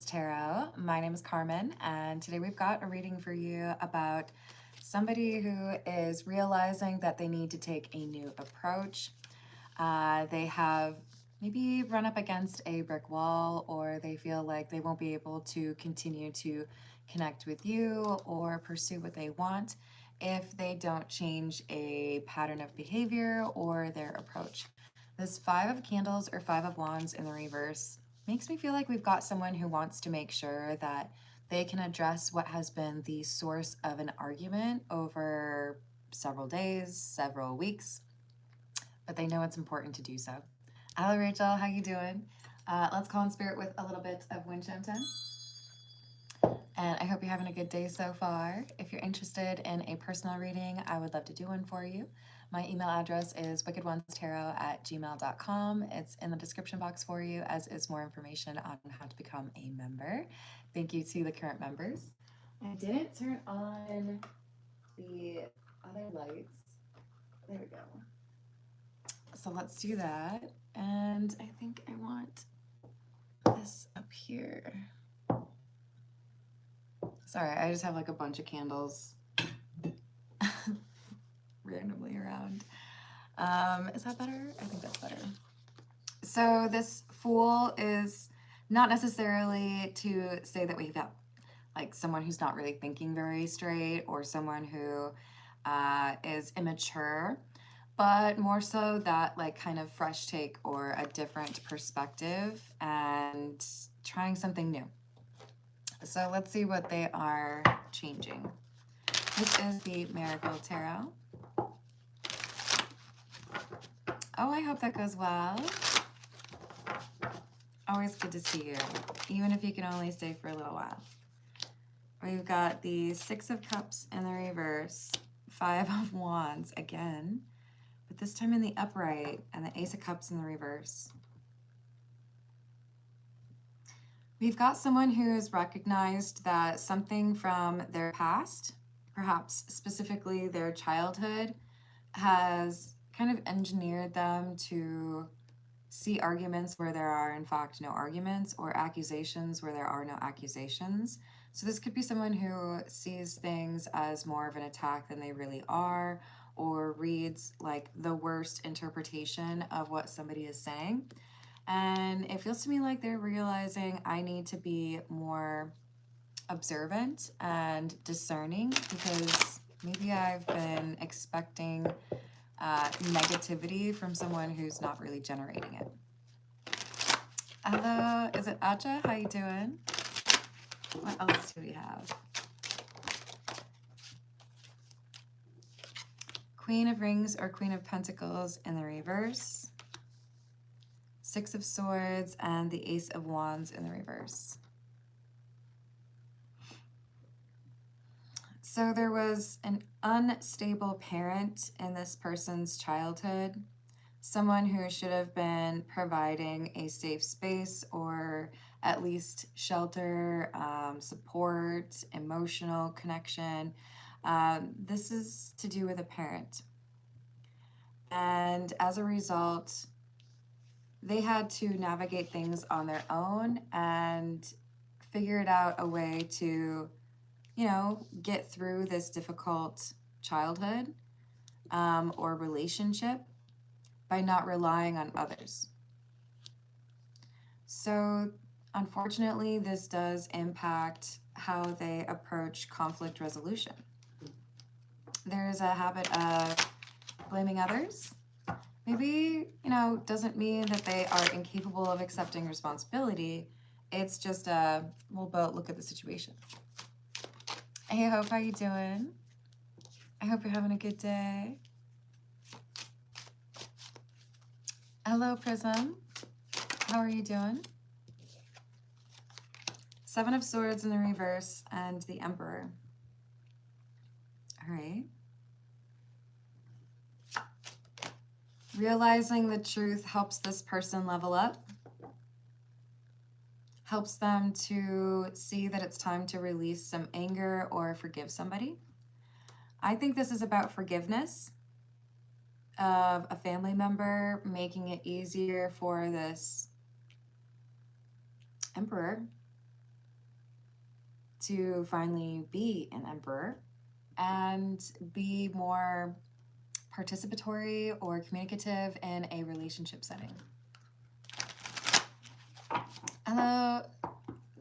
Tarot. My name is Carmen, and today we've got a reading for you about somebody who is realizing that they need to take a new approach. They have maybe run up against a brick wall, or they feel like they won't be able to continue to connect with you or pursue what they want if they don't change a pattern of behavior or their approach. This Five of Candles or Five of Wands in the reverse makes me feel like we've got someone who wants to make sure that they can address what has been the source of an argument over several days, several weeks, but they know it's important to do so. Hello, Rachel. How you doing? Let's call in spirit with a little bit of wind chime 10. And I hope you're having a good day so far. If you're interested in a personal reading, I would love to do one for you. My email address is wickedonestarot@gmail.com. It's in the description box for you, as is more information on how to become a member. Thank you to the current members. I didn't turn on the other lights. There we go. So let's do that. And I think I want this up here. Sorry, I just have like a bunch of candles randomly around. Is that better? I think that's better. So this Fool is not necessarily to say that we've got like someone who's not really thinking very straight or someone who is immature, but more so that like kind of fresh take or a different perspective and trying something new. So let's see what they are changing. This is the Marigold Tarot. Oh, I hope that goes well. Always good to see you, even if you can only stay for a little while. We've got the Six of Cups in the reverse, Five of Wands again, but this time in the upright, and the Ace of Cups in the reverse. We've got someone who has recognized that something from their past, perhaps specifically their childhood, has kind of engineered them to see arguments where there are in fact no arguments, or accusations where there are no accusations. So this could be someone who sees things as more of an attack than they really are, or reads like the worst interpretation of what somebody is saying. And it feels to me like they're realizing I need to be more observant and discerning, because maybe I've been expecting negativity from someone who's not really generating it. Hello, is it Aja? How you doing? What else do we have? Queen of Rings or Queen of Pentacles in the reverse. Six of Swords and the Ace of Wands in the reverse. So there was an unstable parent in this person's childhood, someone who should have been providing a safe space or at least shelter, support, emotional connection. This is to do with a parent. And as a result, they had to navigate things on their own and figured out a way to, get through this difficult childhood or relationship by not relying on others. So unfortunately, this does impact how they approach conflict resolution. There's a habit of blaming others. Maybe, doesn't mean that they are incapable of accepting responsibility. It's just we'll both look at the situation. Hey, Hope, how you doing? I hope you're having a good day. Hello, Prism. How are you doing? Seven of Swords in the reverse and the Emperor. All right. Realizing the truth helps this person level up, helps them to see that it's time to release some anger or forgive somebody. I think this is about forgiveness of a family member, making it easier for this Emperor to finally be an emperor and be more participatory or communicative in a relationship setting. Hello,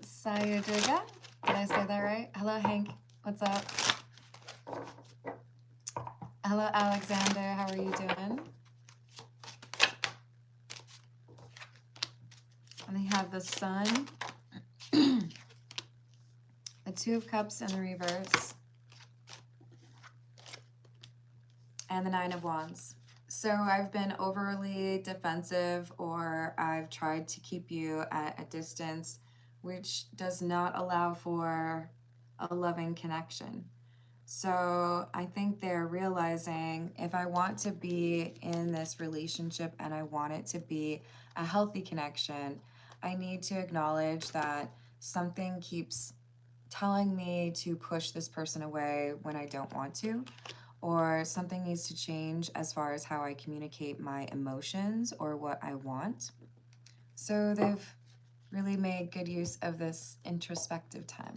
Sayadaga. Did I say that right? Hello, Hank. What's up? Hello, Alexander. How are you doing? And we have the Sun, the Two of Cups in the reverse, and the Nine of Wands. So I've been overly defensive, or I've tried to keep you at a distance, which does not allow for a loving connection. So I think they're realizing, if I want to be in this relationship and I want it to be a healthy connection, I need to acknowledge that something keeps telling me to push this person away when I don't want to, or something needs to change as far as how I communicate my emotions or what I want. So they've really made good use of this introspective time.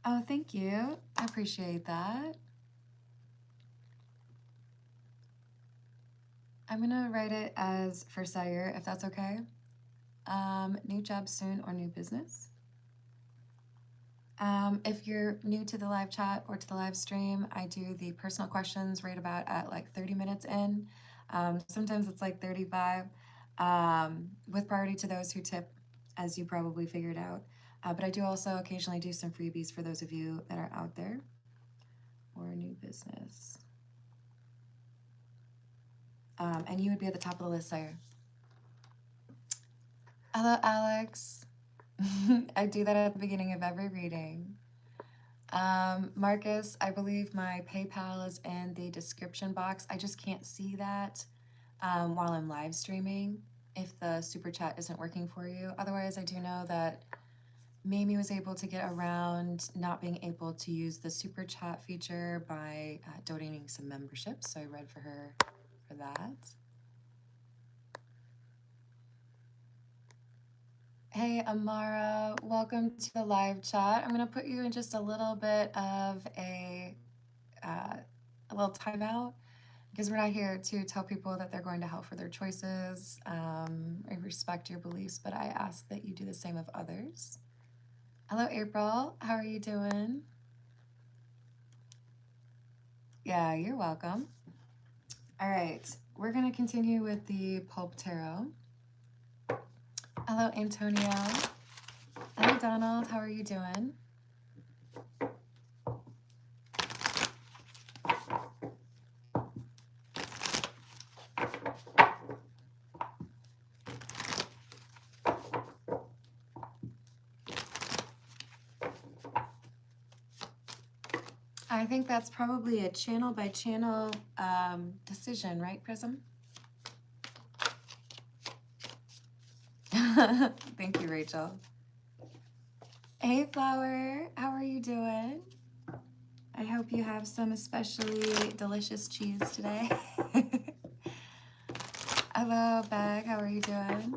Oh, thank you. I appreciate that. I'm gonna write it as for Sire, if that's okay. New job soon or new business. If you're new to the live chat or to the live stream, I do the personal questions right about at like 30 minutes in. Sometimes it's like 35, with priority to those who tip, as you probably figured out. But I do also occasionally do some freebies for those of you that are out there. Or new business. And you would be at the top of the list, Sire. Hello, Alex. I do that at the beginning of every reading. Marcus, I believe my PayPal is in the description box. I just can't see that while I'm live streaming if the super chat isn't working for you. Otherwise, I do know that Mamie was able to get around not being able to use the super chat feature by donating some memberships. So I read for her for that. Hey, Amara, welcome to the live chat. I'm going to put you in just a little bit of a little timeout, because we're not here to tell people that they're going to hell for their choices. I respect your beliefs, but I ask that you do the same of others. Hello, April. How are you doing? Yeah, you're welcome. All right, we're going to continue with the Pulp Tarot. Hello, Antonio. Hello, Donald. How are you doing? I think that's probably a channel by channel decision, right, Prism? Thank you, Rachel. Hey, Flower, how are you doing? I hope you have some especially delicious cheese today. Hello, Bag, how are you doing?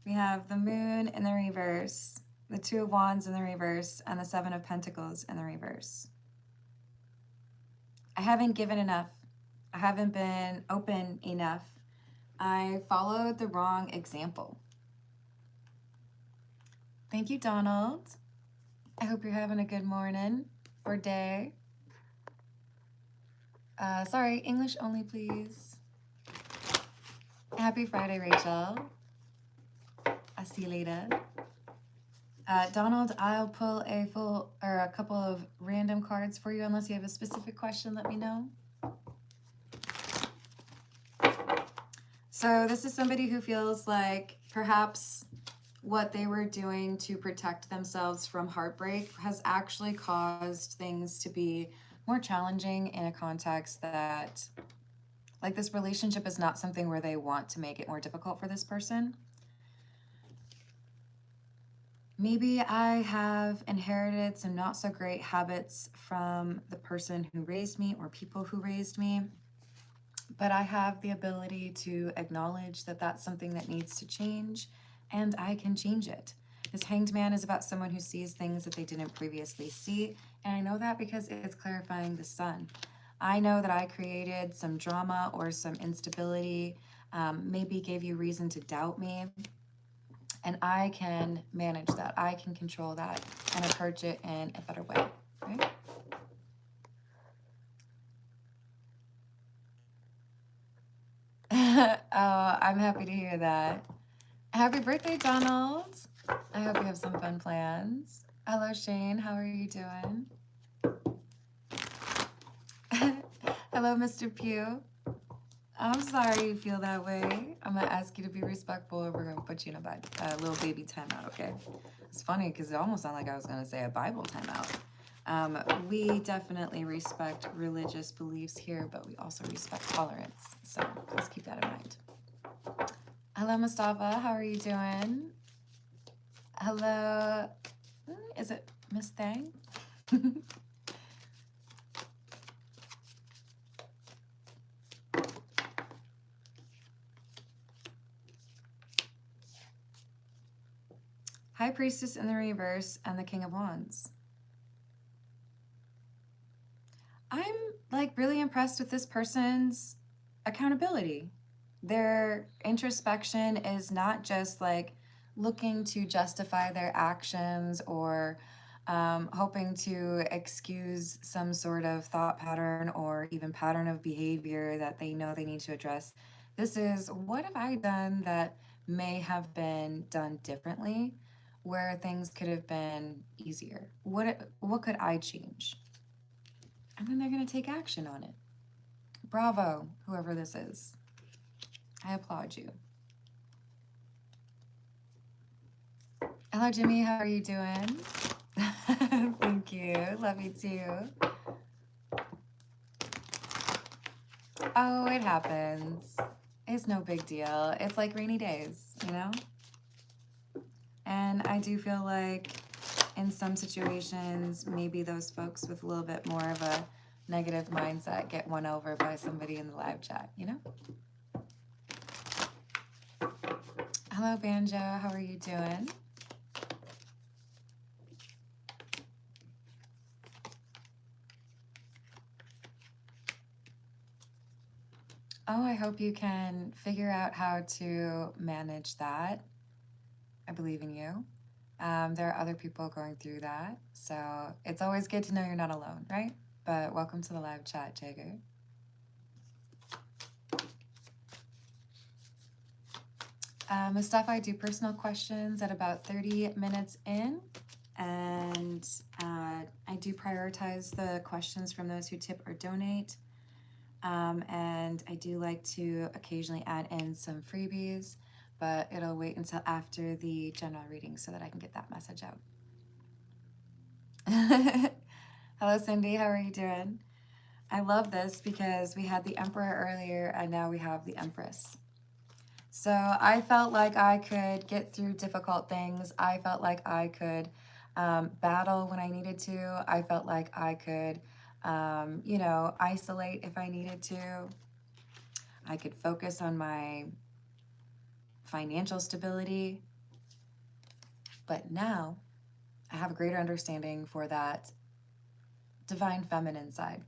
We have the Moon in the reverse, the Two of Wands in the reverse, and the Seven of Pentacles in the reverse. I haven't given enough. I haven't been open enough. I followed the wrong example. Thank you, Donald. I hope you're having a good morning or day. Sorry, English only, please. Happy Friday, Rachel. I'll see you later. Donald, I'll pull a couple of random cards for you. Unless you have a specific question, let me know. So this is somebody who feels like perhaps what they were doing to protect themselves from heartbreak has actually caused things to be more challenging in a context that, like, this relationship is not something where they want to make it more difficult for this person. Maybe I have inherited some not so great habits from the person who raised me or people who raised me, but I have the ability to acknowledge that that's something that needs to change, and I can change it. This Hanged Man is about someone who sees things that they didn't previously see, and I know that because it's clarifying the sun. I know that I created some drama or some instability, maybe gave you reason to doubt me, and I can manage that. I can control that and approach it in a better way, right? Oh, I'm happy to hear that. Happy birthday, Donald. I hope you have some fun plans. Hello, Shane. How are you doing? Hello, Mr. Pugh. I'm sorry you feel that way. I'm going to ask you to be respectful, and we're going to put you in a little baby timeout, okay? It's funny because it almost sounded like I was going to say a Bible timeout. We definitely respect religious beliefs here, but we also respect tolerance. So let's keep that in mind. Hello, Mustafa. How are you doing? Hello. Is it Miss Thang? High Priestess in the reverse and the King of Wands. I'm like really impressed with this person's accountability. Their introspection is not just like looking to justify their actions or hoping to excuse some sort of thought pattern or even pattern of behavior that they know they need to address. This is, what have I done that may have been done differently, where things could have been easier? What could I change? And then they're going to take action on it. Bravo, whoever this is. I applaud you. Hello, Jimmy. How are you doing? Thank you. Love you too. Oh, it happens. It's no big deal. It's like rainy days, you know? And I do feel like in some situations, maybe those folks with a little bit more of a negative mindset get won over by somebody in the live chat, you know? Hello, Banjo. How are you doing? Oh, I hope you can figure out how to manage that. I believe in you. There are other people going through that, so it's always good to know you're not alone, right? But welcome to the live chat, Jagger. Mustafa, I do personal questions at about 30 minutes in, and I do prioritize the questions from those who tip or donate. And I do like to occasionally add in some freebies, but it'll wait until after the general reading so that I can get that message out. Hello, Cindy. How are you doing? I love this because we had the Emperor earlier and now we have the Empress. So I felt like I could get through difficult things. I felt like I could battle when I needed to. I felt like I could, isolate if I needed to. I could focus on my financial stability. But now I have a greater understanding for that divine feminine side.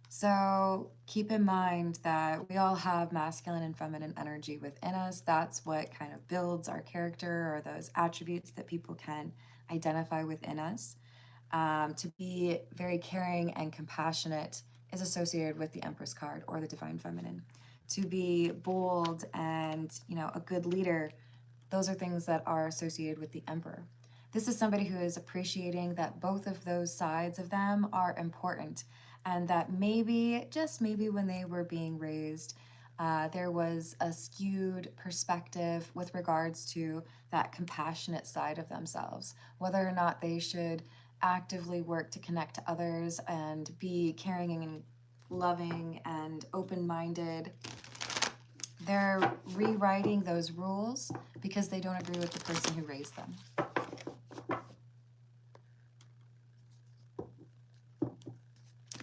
So keep in mind that we all have masculine and feminine energy within us. That's what kind of builds our character, or those attributes that people can identify within us. To be very caring and compassionate is associated with the Empress card or the divine feminine. To be bold and, a good leader, those are things that are associated with the Emperor. This is somebody who is appreciating that both of those sides of them are important, and that maybe, just maybe, when they were being raised, there was a skewed perspective with regards to that compassionate side of themselves, whether or not they should actively work to connect to others and be caring and loving and open-minded. They're rewriting those rules because they don't agree with the person who raised them.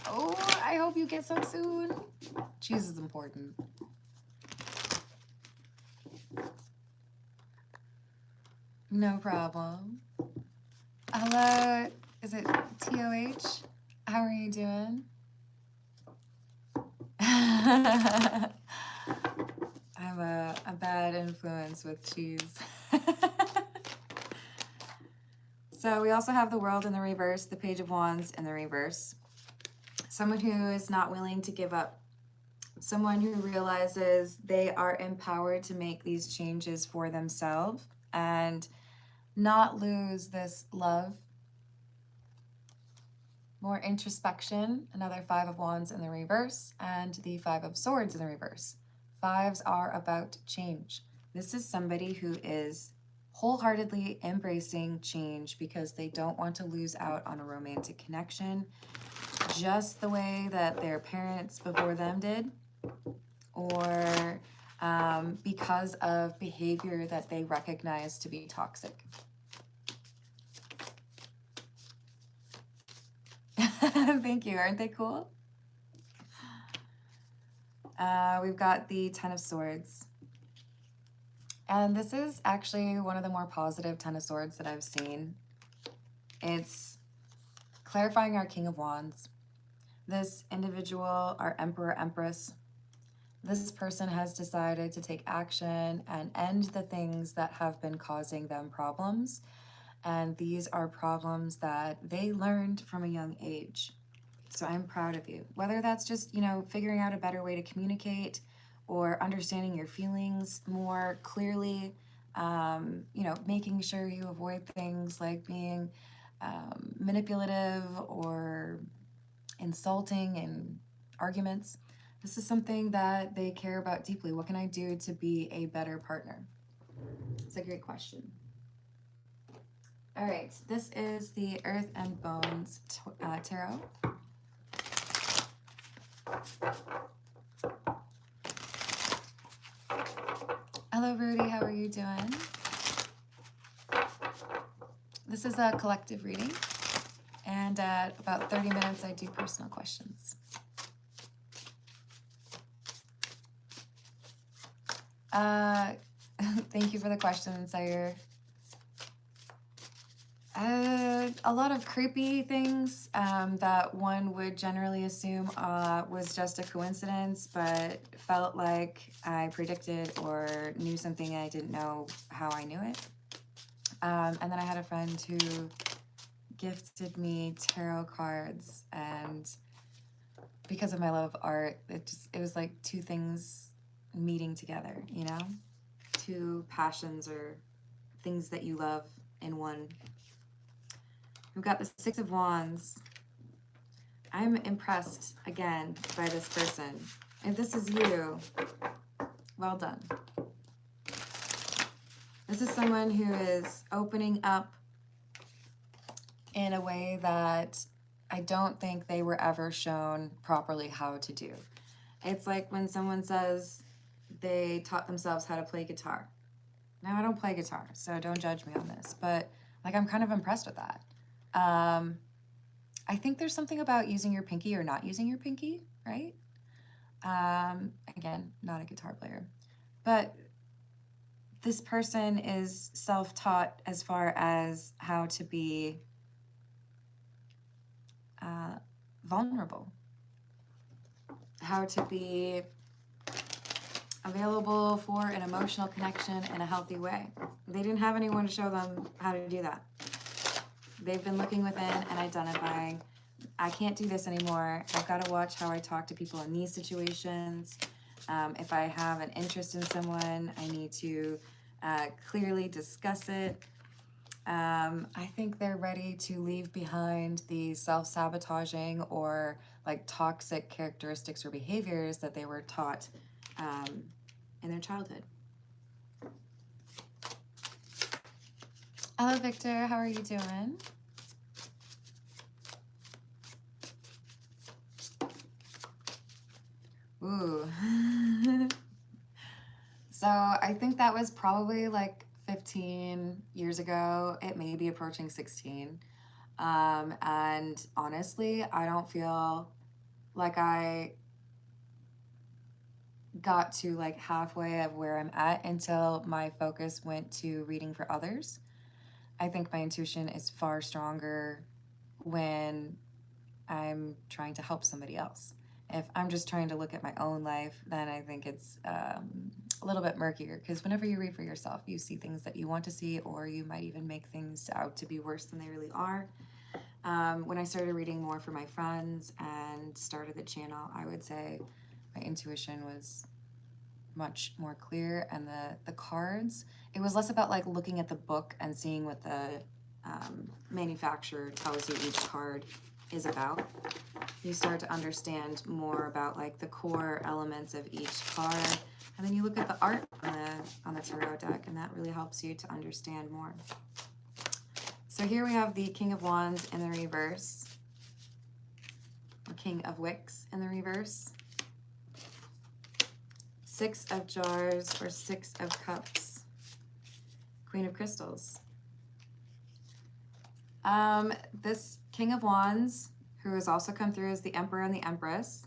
Oh, I hope you get some soon. Cheese is important. No problem. Hello, is it TOH? How are you doing? I'm a bad influence with cheese. So we also have the World in the reverse, the Page of Wands in the reverse. Someone who is not willing to give up. Someone who realizes they are empowered to make these changes for themselves and not lose this love. More introspection, another Five of Wands in the reverse, and the Five of Swords in the reverse. Fives are about change. This is somebody who is wholeheartedly embracing change because they don't want to lose out on a romantic connection, just the way that their parents before them did, or because of behavior that they recognize to be toxic. Thank you. Aren't they cool? We've got the Ten of Swords. And this is actually one of the more positive Ten of Swords that I've seen. It's clarifying our King of Wands. This individual, our Emperor, Empress, this person has decided to take action and end the things that have been causing them problems. And these are problems that they learned from a young age. So I'm proud of you. Whether that's just, figuring out a better way to communicate or understanding your feelings more clearly, making sure you avoid things like being manipulative or insulting in arguments. This is something that they care about deeply. What can I do to be a better partner? It's a great question. All right, this is the Earth and Bones Tarot. Hello, Rudy. How are you doing? This is a collective reading, and at about 30 minutes, I do personal questions. Thank you for the question, Sire. A lot of creepy things that one would generally assume was just a coincidence, but felt like I predicted or knew something I didn't know how I knew it. And then I had a friend who gifted me tarot cards, and because of my love of art, it was like two things meeting together, two passions or things that you love in one. We've got the Six of Wands. I'm impressed again by this person. If this is you, well done. This is someone who is opening up in a way that I don't think they were ever shown properly how to do. It's like when someone says they taught themselves how to play guitar. Now, I don't play guitar, so don't judge me on this, but I'm kind of impressed with that. I think there's something about using your pinky or not using your pinky, right? Again, not a guitar player, but this person is self-taught as far as how to be vulnerable, how to be available for an emotional connection in a healthy way. They didn't have anyone to show them how to do that. They've been looking within and identifying, I can't do this anymore. I've got to watch how I talk to people in these situations. If I have an interest in someone, I need to clearly discuss it. I think they're ready to leave behind the self-sabotaging or toxic characteristics or behaviors that they were taught in their childhood. Hello, Victor. How are you doing? Ooh. So I think that was probably 15 years ago. It may be approaching 16. And honestly, I don't feel like I got to like halfway of where I'm at until my focus went to reading for others. I think my intuition is far stronger when I'm trying to help somebody else. If I'm just trying to look at my own life, then I think it's a little bit murkier, because whenever you read for yourself, you see things that you want to see, or you might even make things out to be worse than they really are. When I started reading more for my friends and started the channel, I would say my intuition was much more clear, and the cards, it was less about like looking at the book and seeing what the manufacturer tells you each card is about. You start to understand more about like the core elements of each card, and then you look at the art on the tarot deck, and that really helps you to understand more. So here we have the King of Wands in the reverse, or King of Wicks in the reverse, Six of Jars or Six of Cups, Queen of Crystals. This King of Wands, who has also come through as the Emperor and the Empress,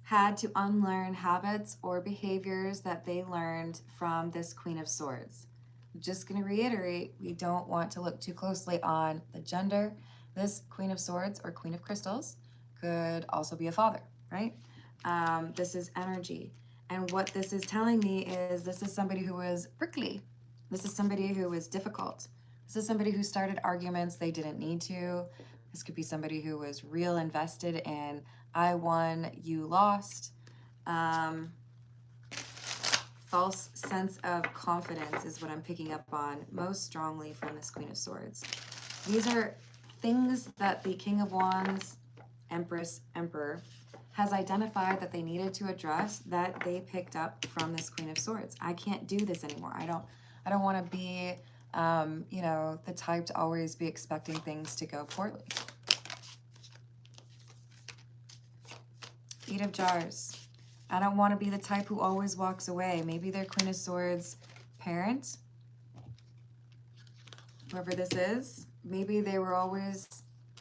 had to unlearn habits or behaviors that they learned from this Queen of Swords. I'm just going to reiterate, we don't want to look too closely on the gender. This Queen of Swords or Queen of Crystals could also be a father, right? This is energy. And what this is telling me is this is somebody who was prickly. This is somebody who was difficult. This is somebody who started arguments they didn't need to. This could be somebody who was real invested in, I won, you lost. False sense of confidence is what I'm picking up on most strongly from this Queen of Swords. These are things that the King of Wands, Empress, Emperor has identified that they needed to address, that they picked up from this Queen of Swords. I can't do this anymore. I don't want to be, you know, the type to always be expecting things to go poorly. Eight of Jars. I don't want to be the type who always walks away. Maybe they're Queen of Swords parent, whoever this is. Maybe they were always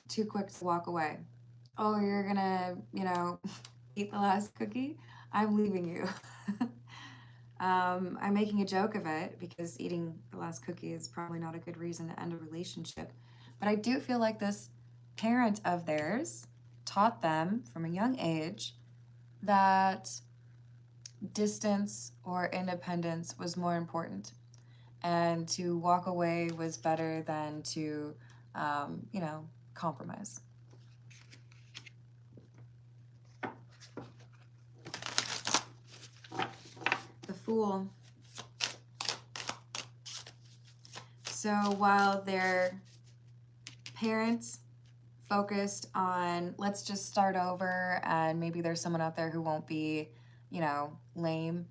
too quick to walk away. Oh, you're gonna, you know, eat the last cookie? I'm leaving you. I'm making a joke of it because eating the last cookie is probably not a good reason to end a relationship. But I do feel like this parent of theirs taught them from a young age that distance or independence was more important, and to walk away was better than to, you know, compromise. The Fool. So while their parents focused on, let's just start over, and maybe there's someone out there who won't be, you know, lame.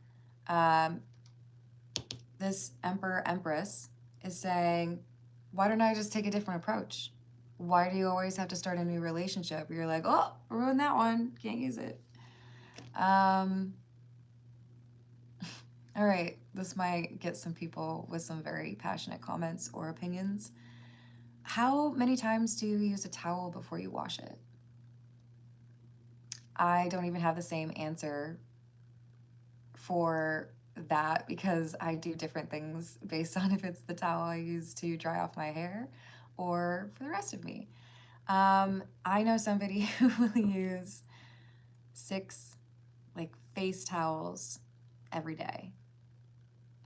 This Emperor, Empress is saying, why don't I just take a different approach? Why do you always have to start a new relationship? You're like, oh, ruined that one. Can't use it. All right, this might get some people with some very passionate comments or opinions. How many times do you use a towel before you wash it? I don't even have the same answer for that, because I do different things based on if it's the towel I use to dry off my hair or for the rest of me. I know somebody who will use 6 like face towels every day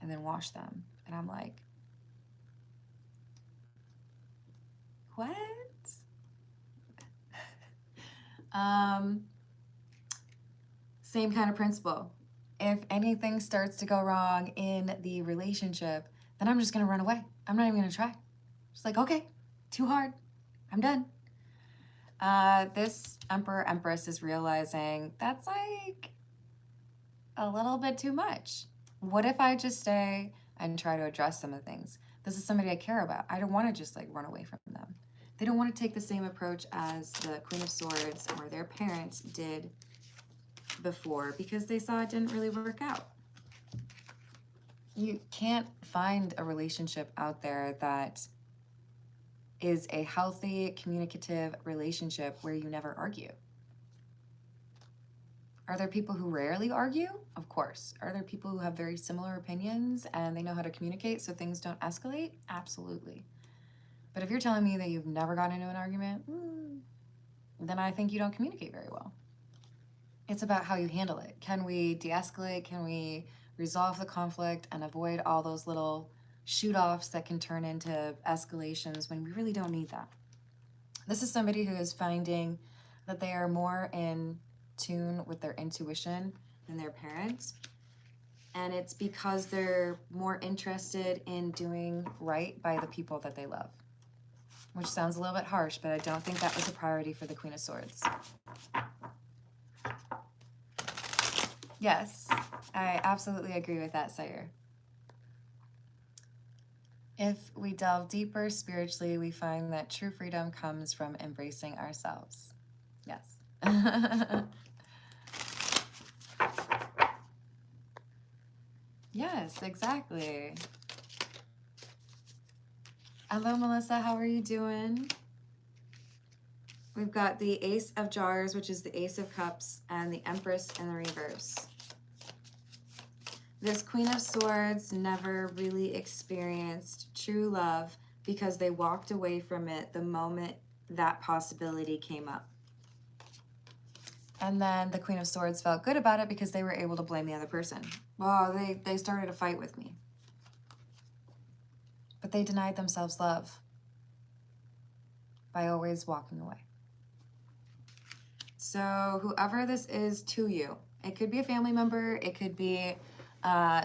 and then wash them. And I'm like, what? Same kind of principle. If anything starts to go wrong in the relationship, then I'm just gonna run away. I'm not even gonna try. Just like, okay, too hard. I'm done. This Emperor, Empress is realizing that's like a little bit too much. What if I just stay and try to address some of the things? This is somebody I care about. I don't want to just like run away from them. They don't want to take the same approach as the Queen of Swords or their parents did before, because they saw it didn't really work out. You can't find a relationship out there that is a healthy, communicative relationship where you never argue. Are there people who rarely argue? Of course. Are there people who have very similar opinions and they know how to communicate so things don't escalate? Absolutely. But if you're telling me that you've never gotten into an argument, then I think you don't communicate very well. It's about how you handle it. Can we de-escalate? Can we resolve the conflict and avoid all those little shoot-offs that can turn into escalations when we really don't need that? This is somebody who is finding that they are more in tune with their intuition than their parents. And it's because they're more interested in doing right by the people that they love. Which sounds a little bit harsh, but I don't think that was a priority for the Queen of Swords. Yes, I absolutely agree with that, Sire. If we delve deeper spiritually, we find that true freedom comes from embracing ourselves. Yes. Yes, exactly. Hello, Melissa. How are you doing? We've got the Ace of Jars, which is the Ace of Cups, and the Empress in the reverse. This Queen of Swords never really experienced true love because they walked away from it the moment that possibility came up. And then the Queen of Swords felt good about it because they were able to blame the other person. Well, they started a fight with me. But they denied themselves love by always walking away. So whoever this is to you, it could be a family member, it could be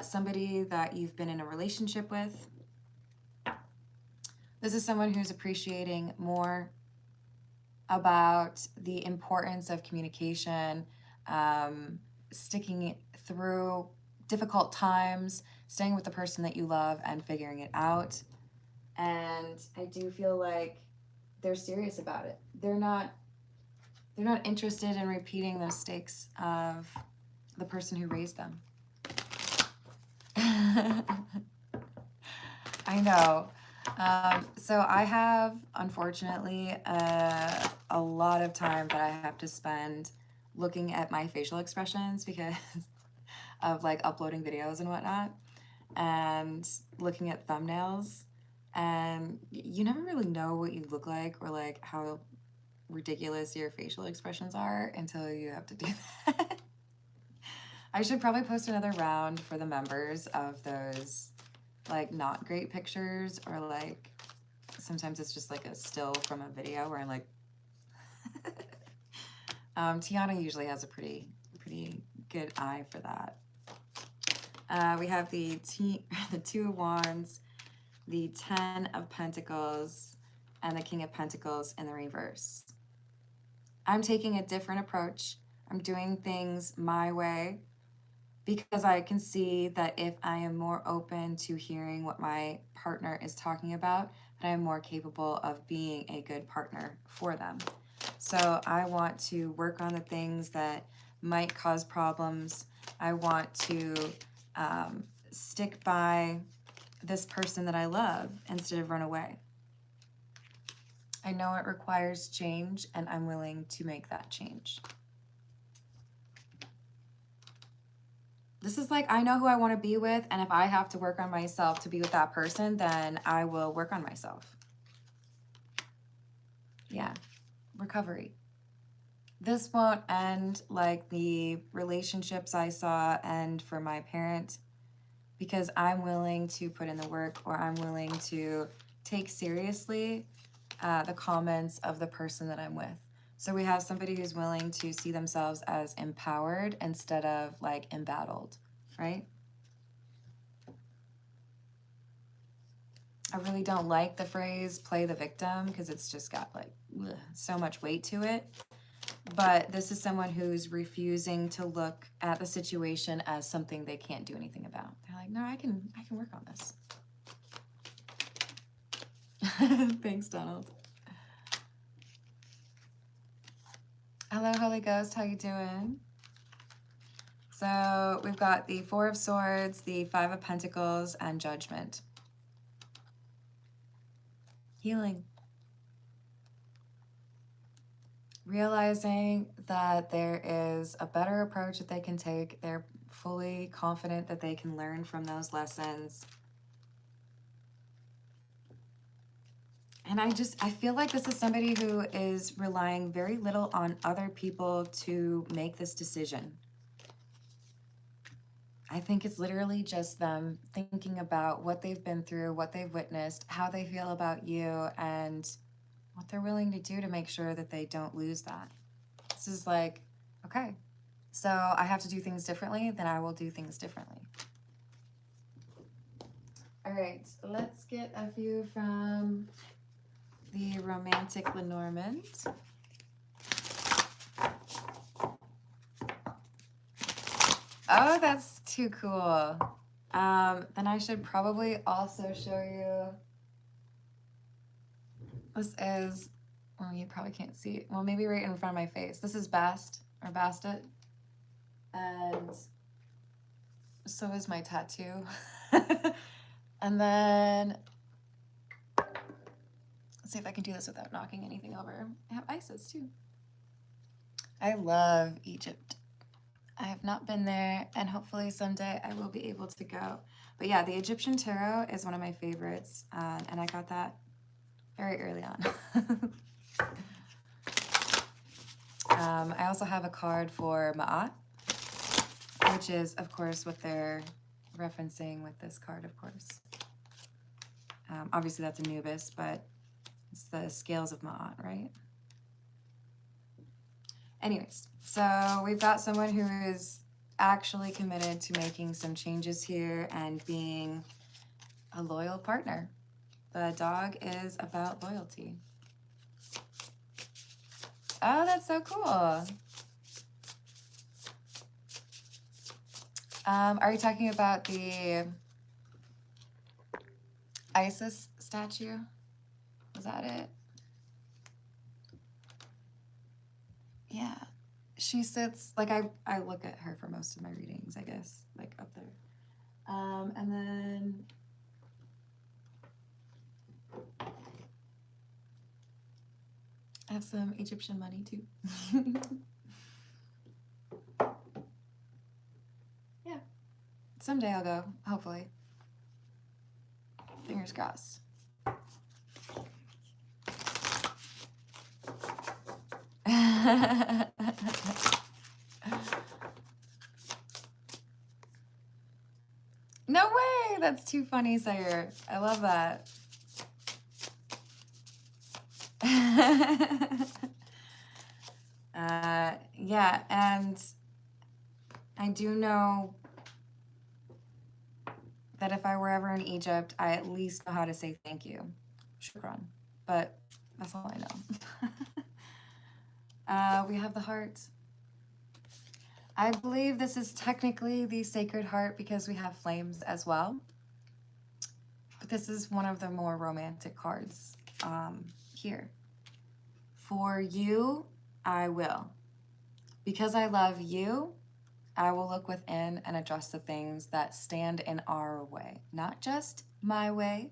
somebody that you've been in a relationship with. This is someone who's appreciating more about the importance of communication, sticking through difficult times, staying with the person that you love and figuring it out. And I do feel like they're serious about it. They're not interested in repeating the mistakes of the person who raised them. I know. So I have, unfortunately, a lot of time that I have to spend looking at my facial expressions because of like uploading videos and whatnot, and looking at thumbnails, and you never really know what you look like or like how ridiculous your facial expressions are until you have to do that. I should probably post another round for the members of those like not great pictures, or like sometimes it's just like a still from a video where I'm like Tiana usually has a pretty good eye for that. We have the Two of Wands, the Ten of Pentacles, and the King of Pentacles in the reverse. I'm taking a different approach. I'm doing things my way because I can see that if I am more open to hearing what my partner is talking about, that I am more capable of being a good partner for them. So I want to work on the things that might cause problems. I want to stick by this person that I love instead of run away. I know it requires change, and I'm willing to make that change. This is like, I know who I want to be with, and if I have to work on myself to be with that person, then I will work on myself. Yeah, recovery. This won't end like the relationships I saw end for my parent, because I'm willing to put in the work, or I'm willing to take seriously the comments of the person that I'm with. So we have somebody who's willing to see themselves as empowered instead of like embattled, right? I really don't like the phrase play the victim because it's just got like so much weight to it. But this is someone who's refusing to look at the situation as something they can't do anything about. They're like, no, I can work on this. Thanks, Donald. Hello, Holy Ghost. How you doing? So we've got the Four of Swords, the Five of Pentacles, and Judgment. Healing. realizing that there is a better approach that they can take. They're fully confident that they can learn from those lessons. And I feel like this is somebody who is relying very little on other people to make this decision. I think it's literally just them thinking about what they've been through, what they've witnessed, how they feel about you, and what they're willing to do to make sure that they don't lose that. This is like, okay, so I have to do things differently, then I will do things differently. All right, let's get a few from the romantic Lenormand. Oh, that's too cool. Then I should probably also show you. This is, well, you probably can't see it. Well, maybe right in front of my face. This is Bast, or Bastet. And so is my tattoo. And then, let's see if I can do this without knocking anything over. I have Isis too. I love Egypt. I have not been there, and hopefully someday I will be able to go. But yeah, the Egyptian tarot is one of my favorites, and I got that very early on. I also have a card for Ma'at, which is, of course, what they're referencing with this card, of course. Obviously, that's Anubis, but it's the scales of Ma'at, right? Anyways, so we've got someone who is actually committed to making some changes here and being a loyal partner. The dog is about loyalty. Oh, that's so cool. Are you talking about the Isis statue? Was that it? Yeah. She sits, like I look at her for most of my readings, I guess, like up there. And then I have some Egyptian money too. Yeah. Someday I'll go, hopefully. Fingers crossed. No way! That's too funny, Sire. I love that. Yeah, and I do know that if I were ever in Egypt, I at least know how to say thank you. Shukran. But that's all I know. We have the heart. I believe this is technically the Sacred Heart because we have flames as well. But this is one of the more romantic cards here. For you, I will. Because I love you, I will look within and address the things that stand in our way. Not just my way,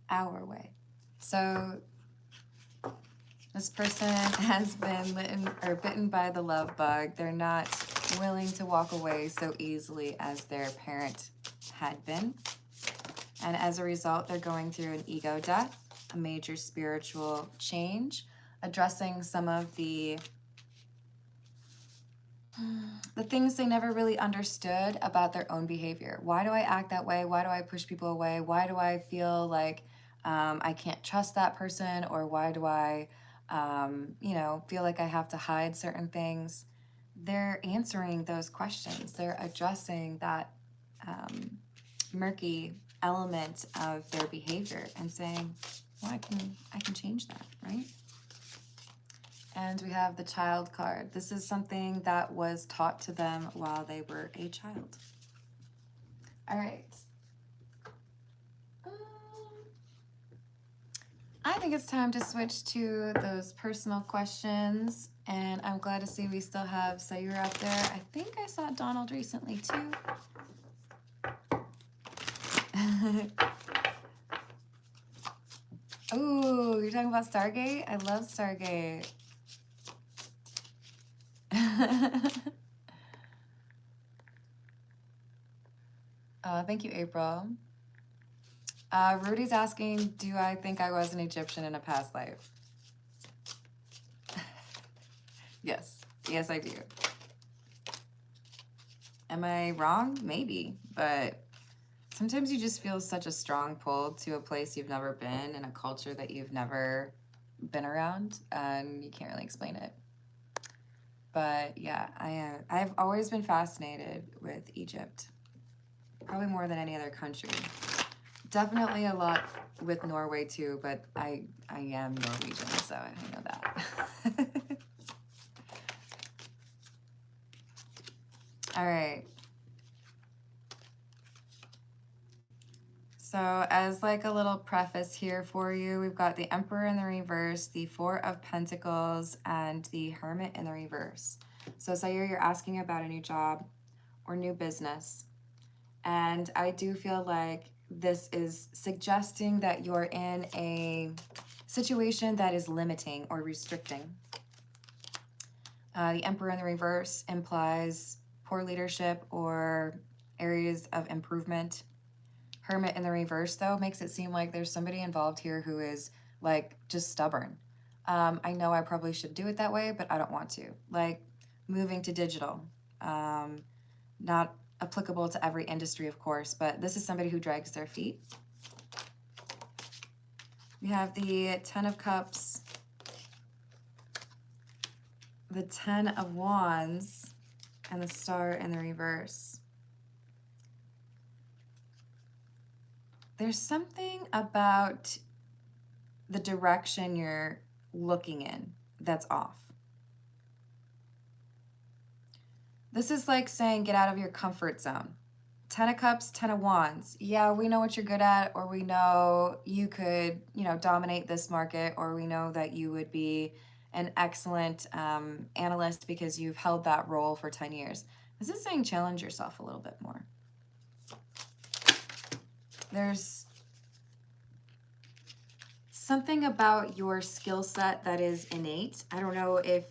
our way. So this person has been bitten by the love bug. They're not willing to walk away so easily as their parent had been. And as a result, they're going through an ego death, a major spiritual change, addressing some of the things they never really understood about their own behavior. Why do I act that way? Why do I push people away? Why do I feel like I can't trust that person? Or why do I, feel like I have to hide certain things? They're answering those questions. They're addressing that murky element of their behavior and saying, well, I can change that, right? And we have the child card. This is something that was taught to them while they were a child. All right. I think it's time to switch to those personal questions. And I'm glad to see we still have Sayura up there. I think I saw Donald recently too. Oh, you're talking about Stargate? I love Stargate. Thank you, April. Rudy's asking, do I think I was an Egyptian in a past life? Yes. Yes, I do. Am I wrong? Maybe. But sometimes you just feel such a strong pull to a place you've never been and a culture that you've never been around, and you can't really explain it. But yeah, I've always been fascinated with Egypt. Probably more than any other country. Definitely a lot with Norway too, but I am Norwegian, so I know that. All right. So as like a little preface here for you, we've got the Emperor in the reverse, the Four of Pentacles, and the Hermit in the reverse. So Sayur, you're asking about a new job or new business. And I do feel like this is suggesting that you're in a situation that is limiting or restricting. The Emperor in the reverse implies poor leadership or areas of improvement. Hermit in the reverse, though, makes it seem like there's somebody involved here who is, like, just stubborn. I know I probably should do it that way, but I don't want to. Like, moving to digital. Not applicable to every industry, of course, but this is somebody who drags their feet. We have the Ten of Cups, the Ten of Wands, and the Star in the reverse. There's something about the direction you're looking in that's off. This is like saying get out of your comfort zone. Ten of Cups, Ten of Wands. Yeah, we know what you're good at, or we know you could, dominate this market, or we know that you would be an excellent analyst because you've held that role for 10 years. This is saying challenge yourself a little bit more. There's something about your skill set that is innate. I don't know if,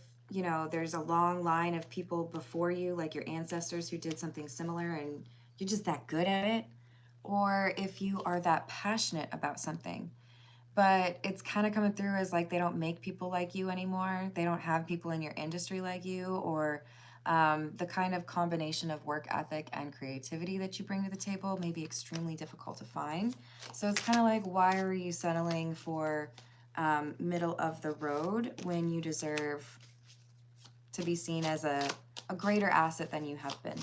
there's a long line of people before you, like your ancestors who did something similar and you're just that good at it, or if you are that passionate about something. But it's kind of coming through as like they don't make people like you anymore. They don't have people in your industry like you, or the kind of combination of work ethic and creativity that you bring to the table may be extremely difficult to find. So it's kind of like, why are you settling for middle of the road when you deserve to be seen as a greater asset than you have been?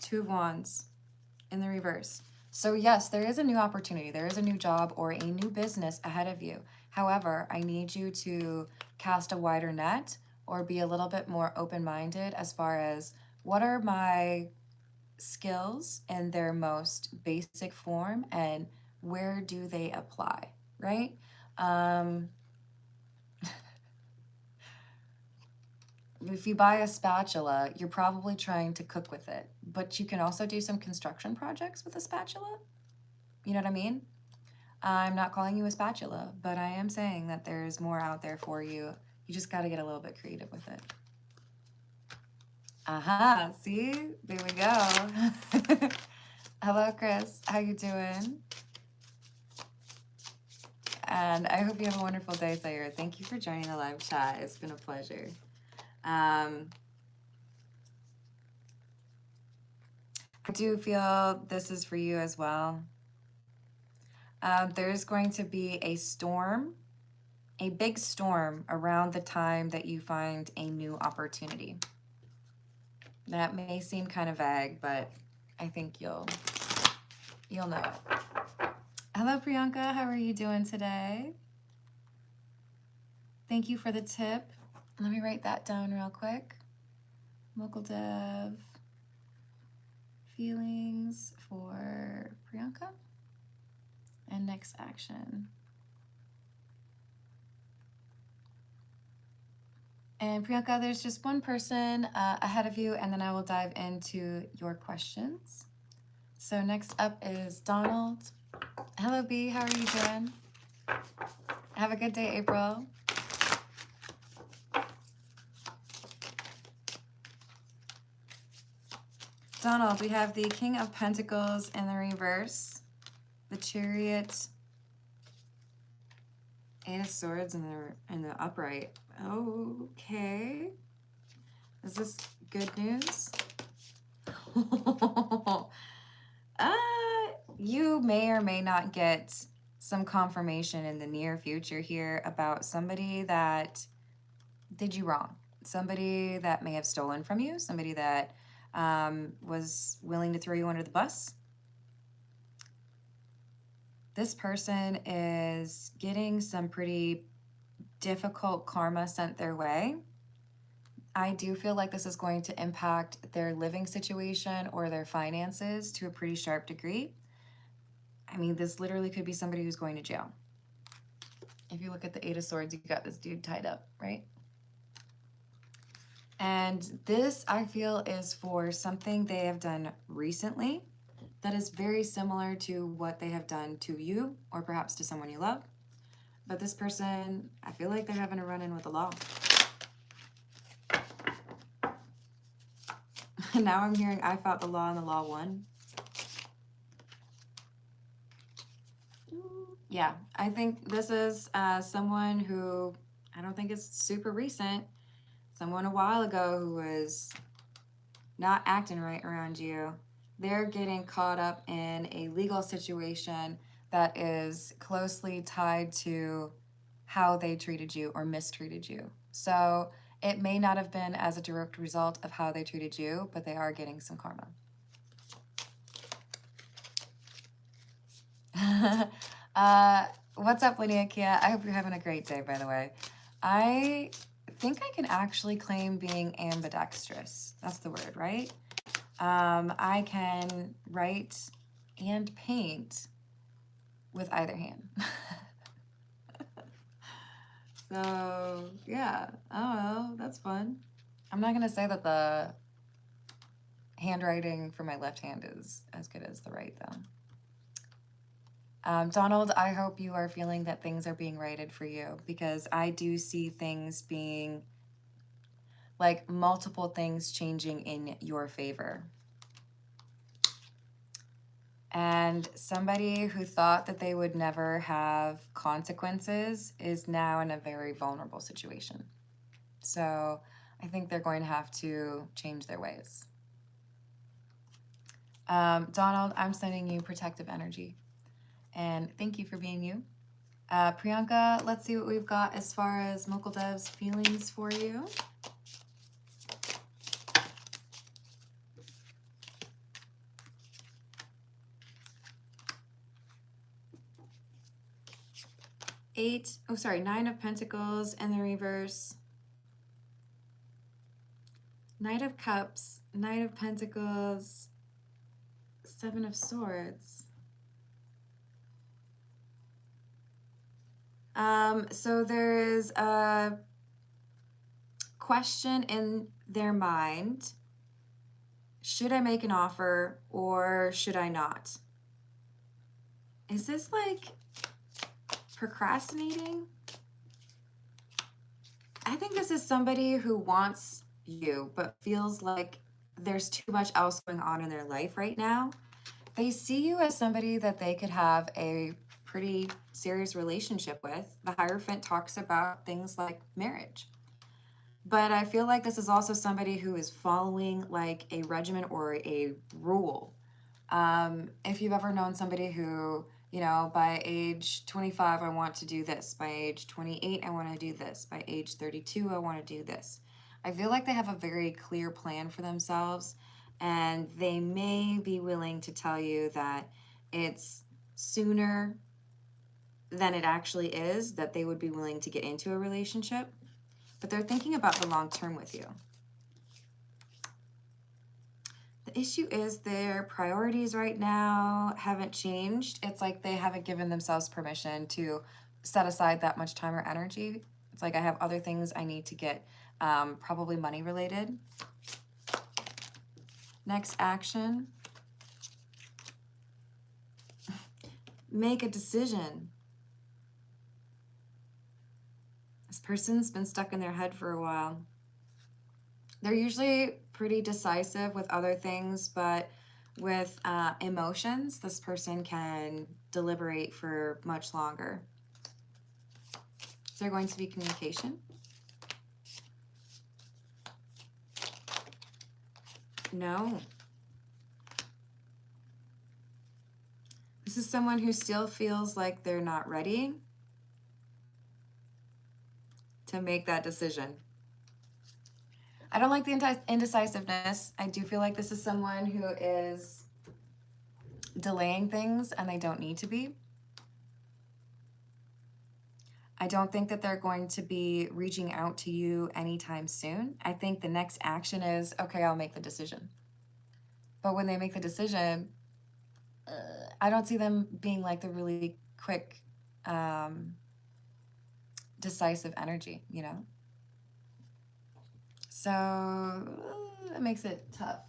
Two of Wands in the reverse. So yes, there is a new opportunity. There is a new job or a new business ahead of you. However, I need you to cast a wider net or be a little bit more open-minded as far as what are my skills in their most basic form and where do they apply, right? If you buy a spatula, you're probably trying to cook with it, but you can also do some construction projects with a spatula. You know what I mean? I'm not calling you a spatula, but I am saying that there's more out there for you. You just got to get a little bit creative with it. Aha, see? There we go. Hello, Chris. How you doing? And I hope you have a wonderful day, Sayur. Thank you for joining the live chat. It's been a pleasure. I do feel this is for you as well. There's going to be a storm, a big storm around the time that you find a new opportunity. That may seem kind of vague, but I think you'll know it. Hello, Priyanka. How are you doing today? Thank you for the tip. Let me write that down real quick. Local dev feelings for Priyanka and next action. And Priyanka, there's just one person ahead of you, and then I will dive into your questions. So next up is Donald. Hello, B. How are you doing? Have a good day, April. Donald, we have the King of Pentacles in the reverse, the Chariot, Eight of Swords in the upright. Okay. Is this good news? You may or may not get some confirmation in the near future here about somebody that did you wrong. Somebody that may have stolen from you, somebody that was willing to throw you under the bus. This person is getting some pretty difficult karma sent their way. I do feel like this is going to impact their living situation or their finances to a pretty sharp degree. I mean, this literally could be somebody who's going to jail. If you look at the Eight of Swords, you got this dude tied up, right? And this, I feel, is for something they have done recently that is very similar to what they have done to you or perhaps to someone you love. But this person, I feel like they're having a run-in with the law. Now I'm hearing I fought the law and the law won. Yeah, I think this is someone who, I don't think it's super recent, someone a while ago who was not acting right around you. They're getting caught up in a legal situation that is closely tied to how they treated you or mistreated you. So it may not have been as a direct result of how they treated you, but they are getting some karma. What's up, Lydia Kia? I hope you're having a great day, by the way. I think I can actually claim being ambidextrous. That's the word, right? I can write and paint with either hand. So, yeah. Oh, well, that's fun. I'm not going to say that the handwriting for my left hand is as good as the right, though. Donald, I hope you are feeling that things are being righted for you, because I do see things being, like, multiple things changing in your favor. And somebody who thought that they would never have consequences is now in a very vulnerable situation. So I think they're going to have to change their ways. Donald, I'm sending you protective energy. And thank you for being you. Priyanka, let's see what we've got as far as Mokul Dev's feelings for you. Nine of Pentacles in the reverse. Knight of Cups, Knight of Pentacles, Seven of Swords. So there is a question in their mind. Should I make an offer or should I not? Is this like procrastinating? I think this is somebody who wants you but feels like there's too much else going on in their life right now. They see you as somebody that they could have a pretty serious relationship with. The Hierophant talks about things like marriage. But I feel like this is also somebody who is following like a regimen or a rule. If you've ever known somebody who, you know, by age 25, I want to do this. By age 28, I want to do this. By age 32, I want to do this. I feel like they have a very clear plan for themselves, and they may be willing to tell you that it's sooner than it actually is that they would be willing to get into a relationship, but they're thinking about the long term with you. The issue is their priorities right now haven't changed. It's like they haven't given themselves permission to set aside that much time or energy. It's like I have other things I need to get, probably money related. Next action. Make a decision. This person's been stuck in their head for a while. They're usually pretty decisive with other things, but with emotions, this person can deliberate for much longer. Is there going to be communication? No. This is someone who still feels like they're not ready to make that decision. I don't like the indecisiveness. I do feel like this is someone who is delaying things and they don't need to be. I don't think that they're going to be reaching out to you anytime soon. I think the next action is, okay, I'll make the decision. But when they make the decision, I don't see them being like the really quick, decisive energy, you know? So that makes it tough.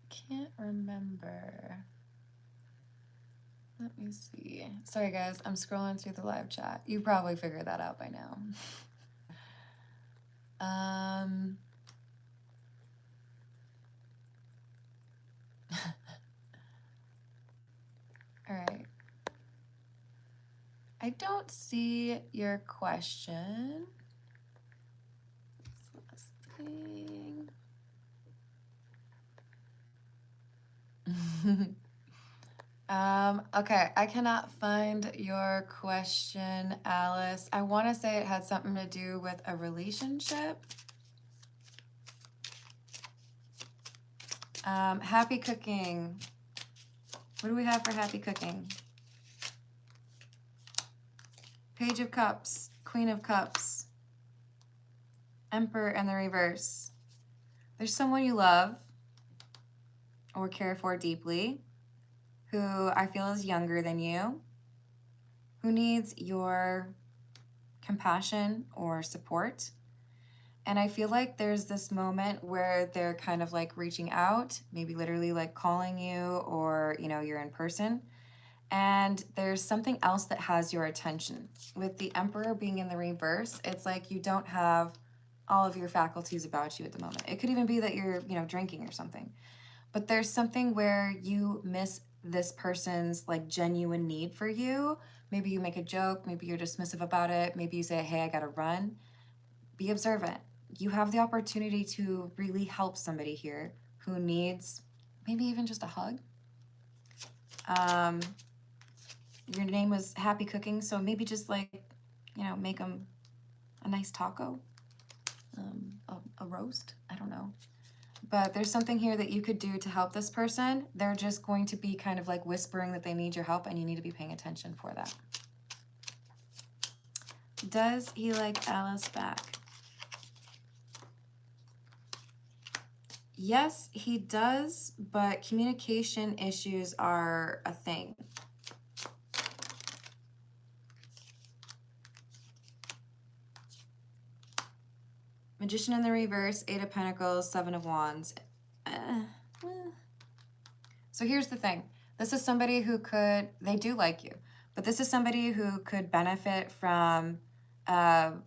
Can't remember. Let me see. Sorry guys, I'm scrolling through the live chat. You probably figured that out by now. All right. I don't see your question. Last thing. Okay, I cannot find your question, Alice. I want to say it had something to do with a relationship. Happy cooking. What do we have for happy cooking? Page of Cups, Queen of Cups, Emperor in the reverse. There's someone you love or care for deeply who I feel is younger than you, who needs your compassion or support. And I feel like there's this moment where they're kind of like reaching out, maybe literally like calling you, or, you know, you're in person. And there's something else that has your attention. With the Emperor being in the reverse, it's like you don't have all of your faculties about you at the moment. It could even be that you're, you know, drinking or something. But there's something where you miss this person's like genuine need for you. Maybe you make a joke, maybe you're dismissive about it, maybe you say, hey, I gotta run. Be observant. You have the opportunity to really help somebody here who needs maybe even just a hug. Your name was Happy Cooking, so maybe just like, you know, make them a nice taco, a roast, I don't know. But there's something here that you could do to help this person. They're just going to be kind of like whispering that they need your help, and you need to be paying attention for that. Does he like Alice back? Yes, he does, but communication issues are a thing. Magician in the reverse, 8 of Pentacles, 7 of Wands. So here's the thing. This is somebody who could, they do like you, but this is somebody who could benefit from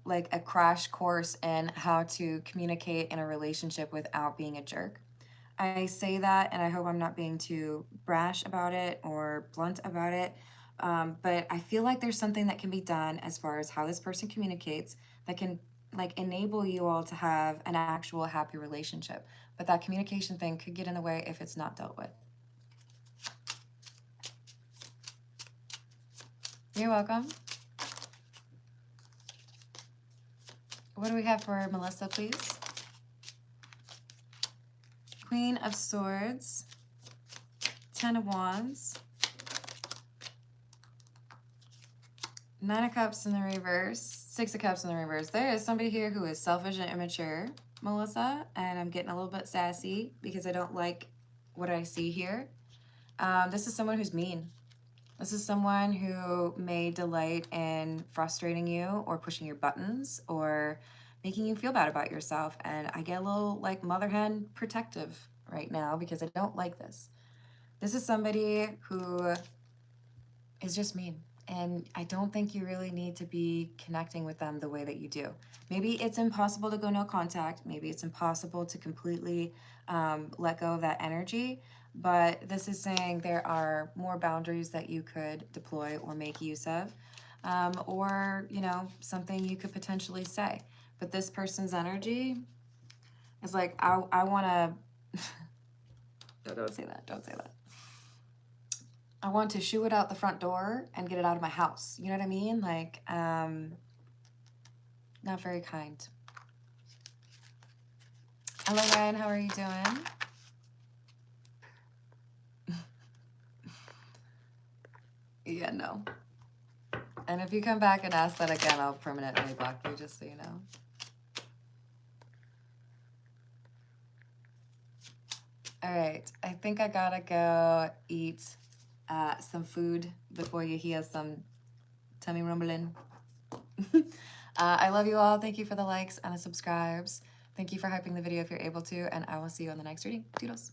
like a crash course in how to communicate in a relationship without being a jerk. I say that, and I hope I'm not being too brash about it or blunt about it, but I feel like there's something that can be done as far as how this person communicates that can like enable you all to have an actual happy relationship. But that communication thing could get in the way if it's not dealt with. You're welcome. What do we have for Melissa, please? Queen of Swords, 10 of Wands, 9 of Cups in the reverse, 6 of Cups in the reverse. There is somebody here who is selfish and immature, Melissa, and I'm getting a little bit sassy because I don't like what I see here. This is someone who's mean. This is someone who may delight in frustrating you or pushing your buttons or making you feel bad about yourself. And I get a little like mother hen protective right now because I don't like this. This is somebody who is just mean. And I don't think you really need to be connecting with them the way that you do. Maybe it's impossible to go no contact. Maybe it's impossible to completely let go of that energy. But this is saying there are more boundaries that you could deploy or make use of. Or, you know, something you could potentially say. But this person's energy is like, I want to... don't say that. Don't say that. I want to shoo it out the front door and get it out of my house. You know what I mean? Like, not very kind. Hello, Ryan. How are you doing? Yeah, no. And if you come back and ask that again, I'll permanently block you, just so you know. All right. I think I gotta go eat some food before you hear some tummy rumbling. I love you all. Thank you for the likes and the subscribes. Thank you for hyping the video if you're able to, and I will see you on the next reading. Toodles.